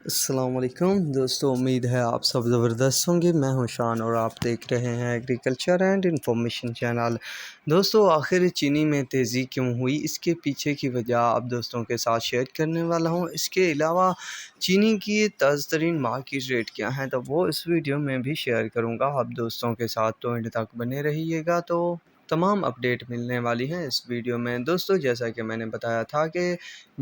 السلام علیکم دوستو، امید ہے آپ سب زبردست ہوں گے۔ میں ہوں شان اور آپ دیکھ رہے ہیں ایگریکلچر اینڈ انفارمیشن چینل۔ دوستو، آخر چینی میں تیزی کیوں ہوئی، اس کے پیچھے کی وجہ آپ دوستوں کے ساتھ شیئر کرنے والا ہوں۔ اس کے علاوہ چینی کی تازہ ترین مارکیٹ ریٹ کیا ہیں تو وہ اس ویڈیو میں بھی شیئر کروں گا آپ دوستوں کے ساتھ، تو اینڈ تک بنے رہیے گا تو تمام اپڈیٹ ملنے والی ہیں اس ویڈیو میں۔ دوستو، جیسا کہ میں نے بتایا تھا کہ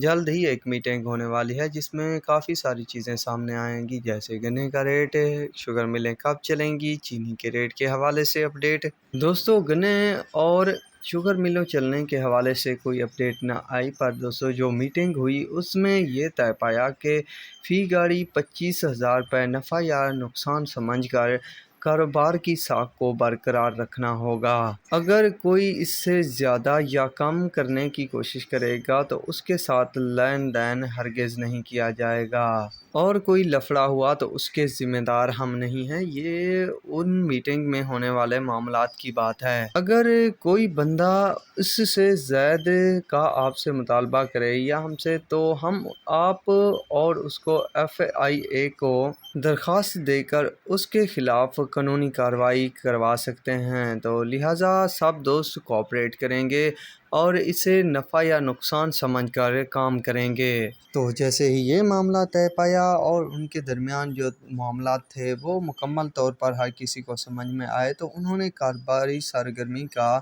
جلد ہی ایک میٹنگ ہونے والی ہے جس میں کافی ساری چیزیں سامنے آئیں گی، جیسے گنے کا ریٹ، شوگر ملیں کب چلیں گی، چینی کے ریٹ کے حوالے سے اپڈیٹ۔ دوستو، گنے اور شوگر ملوں چلنے کے حوالے سے کوئی اپڈیٹ نہ آئی، پر دوستو جو میٹنگ ہوئی اس میں یہ طے پایا کہ فی گاڑی 25,000 روپے نفع یا نقصان سمجھ کر کاروبار کی ساکھ کو برقرار رکھنا ہوگا۔ اگر کوئی اس سے زیادہ یا کم کرنے کی کوشش کرے گا تو اس کے ساتھ لین دین ہرگز نہیں کیا جائے گا، اور کوئی لفڑا ہوا تو اس کے ذمہ دار ہم نہیں ہیں۔ یہ ان میٹنگ میں ہونے والے معاملات کی بات ہے۔ اگر کوئی بندہ اس سے زائد کا آپ سے مطالبہ کرے یا ہم سے، تو ہم آپ اور اس کو FIA کو درخواست دے کر اس کے خلاف قانونی کارروائی کروا سکتے ہیں، تو لہٰذا سب دوست کوآپریٹ کریں گے اور اسے نفع یا نقصان سمجھ کر کام کریں گے۔ تو جیسے ہی یہ معاملہ طے پایا اور ان کے درمیان جو معاملات تھے وہ مکمل طور پر ہر کسی کو سمجھ میں آئے، تو انہوں نے کاروباری سرگرمی کا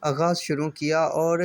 آغاز شروع کیا، اور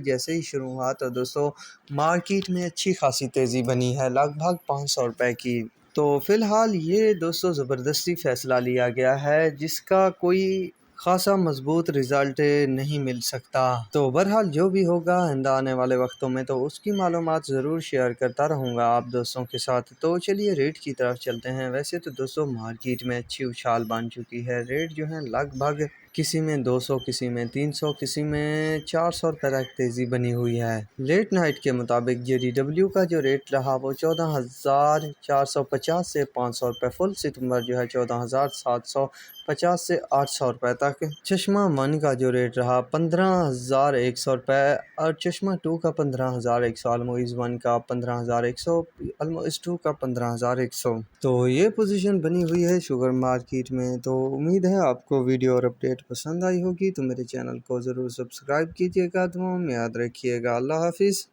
جیسے ہی شروع ہوا تو دوستو مارکیٹ میں اچھی خاصی تیزی بنی ہے، لگ بھگ 500 روپے کی۔ تو فی الحال یہ دوستو زبردستی فیصلہ لیا گیا ہے جس کا کوئی خاصا مضبوط رزلٹ نہیں مل سکتا۔ تو بہرحال جو بھی ہوگا آئندہ آنے والے وقتوں میں تو اس کی معلومات ضرور شیئر کرتا رہوں گا آپ دوستوں کے ساتھ۔ تو چلیے ریٹ کی طرف چلتے ہیں۔ ویسے تو دوستو مارکیٹ میں اچھی اچھال بن چکی ہے، ریٹ جو ہیں لگ بھگ کسی میں 200، کسی میں 300، کسی میں 400 روپے تک تیزی بنی ہوئی ہے۔ لیٹ نائٹ کے مطابق JDW کا جو ریٹ رہا وہ 14,450 سے 500 روپے، فل ستمبر جو ہے 14,750 سے 800 روپے تک۔ چشمہ 1 کا جو ریٹ رہا 15,100 روپے، اور چشمہ 2 کا 15,100، الموئز 1 کا 15,100، الموئز 2 کا 15,100۔ تو یہ پوزیشن بنی ہوئی ہے شوگر مارکیٹ میں۔ تو امید ہے آپ کو ویڈیو اور اپڈیٹ پسند آئی ہوگی، تو میرے چینل کو ضرور سبسکرائب کیجیے گا، دعاؤں میں یاد رکھیے گا۔ اللہ حافظ۔